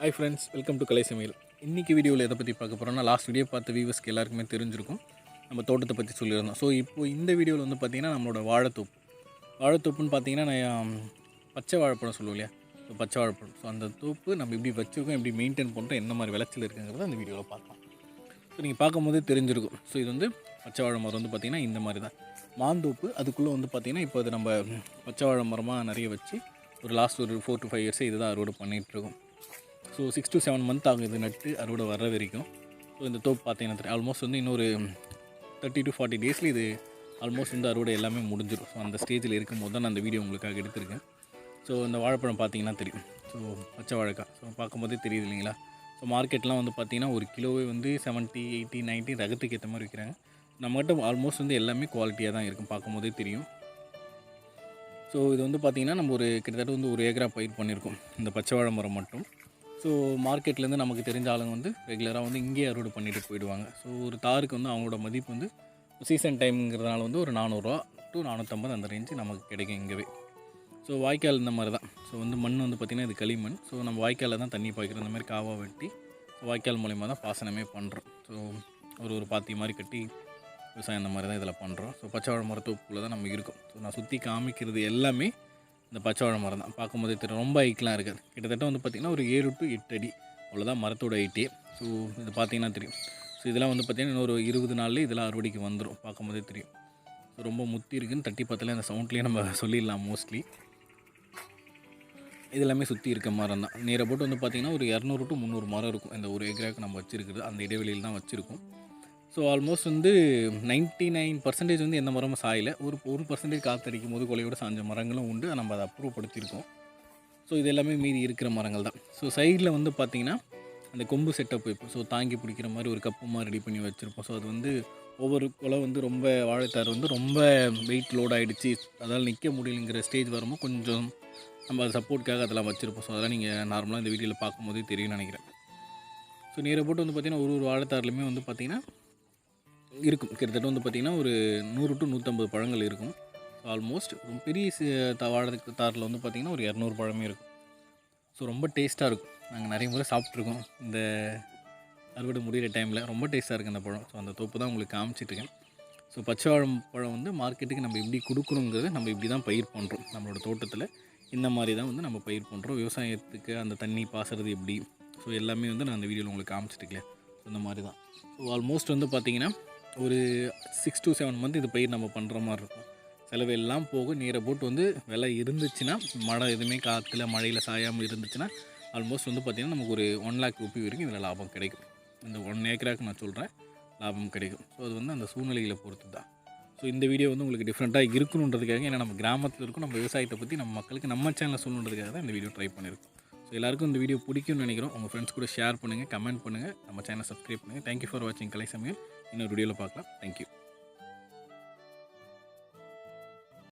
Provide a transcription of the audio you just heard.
Hi friends, welcome to Kalai Samaiyal. இன்னைக்கு வீடியோவில் எதை பற்றி பார்க்க போகிறோம்னா லாஸ்ட் வீடியோ பார்த்த வியூவர்ஸ்க்கு எல்லாருக்குமே தெரிஞ்சிருக்கும். நம்ம தோட்டத்தை பற்றி சொல்லியிருந்தோம். ஸோ இப்போ இந்த வீடியோவில் வந்து பார்த்திங்கன்னா நம்மளோட வாழைத்தோப்புன்னு பார்த்தீங்கன்னா நான் பச்சை வாழைப்பழம் சொல்லுவோம் இல்லையா, ஸோ பச்சை வாழைப்பழம். ஸோ அந்த தோப்பு நம்ம எப்படி வச்சுருக்கோம், எப்படி மெயின்டைன் பண்ணுறோம், என்ன மாதிரி விளைச்சல் இருக்குங்கிறத அந்த வீடியோவில் பார்க்கலாம். ஸோ நீங்கள் பார்க்கும்போதே தெரிஞ்சிருக்கும். ஸோ இது வந்து பச்சை வாழை மரம் வந்து பார்த்திங்கன்னா இந்த மாதிரி தான் மாந்தோப்பு. அதுக்குள்ளே வந்து பார்த்திங்கன்னா இப்போ அது நம்ம பச்சை வாழை மரமாக நிறைய வச்சு ஒரு லாஸ்ட் ஒரு 4 to 5 இயர்ஸே இது தான் அறுவடை பண்ணிகிட்ருக்கோம். ஸோ 6 to 7 மந்த் ஆகும் இது நட்டு அறுவடை வர்ற வரைக்கும். ஸோ இந்த தோப்பு பார்த்தீங்கன்னா ஆல்மோஸ்ட் வந்து இன்னொரு 30 to 40 டேஸில் இது ஆல்மோஸ்ட் வந்து அறுவடை எல்லாமே முடிஞ்சிடும். ஸோ அந்த ஸ்டேஜில் இருக்கும்போது தான் நான் அந்த வீடியோ உங்களுக்காக எடுத்திருக்கேன். ஸோ இந்த வாழைப்பழம் பார்த்தீங்கன்னா தெரியும். ஸோ பச்சை வாழைக்காய் ஸோ பார்க்கும்போதே தெரியுது இல்லைங்களா. ஸோ மார்க்கெட்லாம் வந்து பார்த்திங்கன்னா ஒரு கிலோவே வந்து 70, 80, 90 ரகத்துக்கு ஏற்ற மாதிரி விற்கிறாங்க. நம்மகிட்ட ஆல்மோஸ்ட் வந்து எல்லாமே குவாலிட்டியாக தான் இருக்கும், பார்க்கும்போதே தெரியும். ஸோ இது வந்து பார்த்திங்கன்னா நம்ம ஒரு கிட்டத்தட்ட வந்து ஒரு ஏக்கரா பயிர் பண்ணியிருக்கோம் இந்த பச்சை வாழை மரம் மட்டும். ஸோ மார்க்கெட்லேருந்து நமக்கு தெரிஞ்ச ஆளுங்க வந்து ரெகுலராக வந்து இங்கேயே அறுவடை பண்ணிட்டு போயிடுவாங்க. ஸோ ஒரு தாருக்கு வந்து அவங்களோட மதிப்பு வந்து சீசன் டைம்ங்கிறதுனால வந்து ஒரு 400 to 450 அந்த ரேஞ்சு நமக்கு கிடைக்கும் இங்கேவே. ஸோ வாய்க்கால் இந்த மாதிரி தான். ஸோ வந்து மண் வந்து பார்த்திங்கன்னா இது களிமண். ஸோ நம்ம வாய்க்காலில் தான் தண்ணி பாய்க்கிறோம். இந்த மாதிரி காவாக வெட்டி வாய்க்கால் மூலிமா தான் பாசனமே பண்ணுறோம். ஸோ ஒரு பாத்தி மாதிரி கட்டி விவசாயம் இந்த மாதிரி தான் இதில் பண்ணுறோம். ஸோ பச்சை வாழை மரத்தோப்புக்குள்ளே தான் நம்ம இருக்கோம். ஸோ நான் சுற்றி காமிக்கிறது எல்லாமே இந்த பச்சை வாழை மரம் தான். பார்க்கும்போதே தெரியும், ரொம்ப ஹைட்லாம் இருக்காது. கிட்டத்தட்ட வந்து பார்த்திங்கன்னா ஒரு 7 to 8 அடி அவ்வளோதான் மரத்தோட ஹைட்டே. ஸோ இது பார்த்திங்கன்னா தெரியும். ஸோ இதெல்லாம் வந்து பார்த்திங்கன்னா இன்னொரு 20 நாள்லேயே இதெல்லாம் அறுவடைக்கு வந்துடும், பார்க்கும்போதே தெரியும். ஸோ ரொம்ப முத்தி இருக்குன்னு தட்டி பார்த்தாலே அந்த சவுண்ட்லேயே நம்ம சொல்லிடலாம் மோஸ்ட்லி. இது எல்லாமே சுற்றி இருக்க மரம் தான். நேராக போட்டு வந்து பார்த்திங்கன்னா ஒரு 200 to 300 மரம் இருக்கும் இந்த ஒரு ஏக்கராவுக்கு நம்ம வச்சுருக்குது. அந்த இடைவெளியில் தான் வச்சுருக்கோம். ஸோ ஆல்மோஸ்ட் வந்து 99% வந்து எந்த மரமும் சாயலை. ஒரு 1% காற்றடிக்கும் போது கொலையோடு சாஞ்ச மரங்களும் உண்டு. நம்ம அதை அப்ரூவ் படுத்தியிருக்கோம். ஸோ இது எல்லாமே மீறி இருக்கிற மரங்கள் தான். ஸோ சைடில் வந்து பார்த்திங்கன்னா அந்த கொம்பு செட்டப் வைப்போம். ஸோ தாங்கி பிடிக்கிற மாதிரி ஒரு கப்பு மாதிரி ரெடி பண்ணி வச்சுருப்போம். ஸோ அது வந்து ஒவ்வொரு கொலை வந்து ரொம்ப வாழைத்தார் வந்து ரொம்ப வெயிட் லோட் ஆகிடுச்சு, அதால் நிற்க முடியலைங்கிற ஸ்டேஜ் வரும்போது கொஞ்சம் நம்ம அது சப்போர்ட்டுக்காக அதெல்லாம் வச்சுருப்போம். ஸோ அதெல்லாம் நீங்கள் நார்மலாக இந்த வீடியோவில் பார்க்கும்போதே தெரியும்னு நினைக்கிறேன். ஸோ நேராக போட்டு வந்து பார்த்திங்கன்னா ஒரு வாழைத்தார்லையுமே வந்து பார்த்திங்கன்னா இருக்கும். கிட்டத்தட்ட வந்து பார்த்திங்கன்னா ஒரு 100 to 150 பழங்கள் இருக்கும். ஆல்மோஸ்ட் பெரிய வாழைத்தாரில் வந்து பார்த்திங்கன்னா ஒரு 200 பழமே இருக்கும். ஸோ ரொம்ப டேஸ்ட்டாக இருக்கும். நாங்கள் நிறைய முறை சாப்பிட்ருக்கோம் இந்த அறுவடை முடிகிற டைமில். ரொம்ப டேஸ்ட்டாக இருக்குது அந்த பழம். ஸோ அந்த தோப்பு தான் உங்களுக்கு காமிச்சிட்ருக்கேன். ஸோ பச்சை பழம் வந்து மார்க்கெட்டுக்கு நம்ம எப்படி கொடுக்கணுங்கிறது நம்ம இப்படி தான் பயிர் பண்ணுறோம். நம்மளோட தோட்டத்தில் இந்த மாதிரி தான் வந்து நம்ம பயிர் பண்ணுறோம். விவசாயத்துக்கு அந்த தண்ணி பாசுறது எப்படி, ஸோ எல்லாமே வந்து நான் அந்த வீடியோவில் உங்களுக்கு காமிச்சிட்ருக்கேன். ஸோ இந்த மாதிரி தான். ஸோ ஆல்மோஸ்ட் வந்து பார்த்திங்கன்னா ஒரு 6 to 7 மந்த் இது பயிர் நம்ம பண்ணுற மாதிரி இருக்கும். செலவு எல்லாம் போக நீரை போட்டு வந்து விலை இருந்துச்சுன்னா, மழை எதுவுமே காற்றுல மழையில் சாயாமல் இருந்துச்சுன்னா ஆல்மோஸ்ட் வந்து பார்த்திங்கன்னா நமக்கு ஒரு 1 lakh ரூபி வரைக்கும் இதில் லாபம் கிடைக்கும். இந்த 1 ஏக்கராக்கு நான் சொல்கிறேன் லாபம் கிடைக்கும். ஸோ அது வந்து அந்த சூழ்நிலைகளை பொறுத்து தான். ஸோ இந்த வீடியோ வந்து உங்களுக்கு டிஃப்ரெண்ட்டாக இருக்கணுன்றதுக்காக, ஏன்னா நம்ம கிராமத்தில் இருக்கும், நம்ம விவசாயத்தை பற்றி நம்ம மக்களுக்கு நம்ம சேனலில் சொல்லணுன்றதுக்காக தான் இந்த வீடியோ ட்ரை பண்ணியிருக்கோம். ஸோ எல்லாருக்கும் இந்த வீடியோ பிடிக்கும்னு நினைக்கிறோம். உங்கள் ஃப்ரெண்ட்ஸ் கூட ஷேர் பண்ணுங்கள், கமெண்ட் பண்ணுங்கள், நம்ம சேனலை சப்ஸ்கிரைப் பண்ணுங்கள். தேங்க்யூ ஃபார் வாட்சிங் கலை சமையல். இன்னொரு வீடியோவில் பார்க்கலாம். தேங்க்யூ.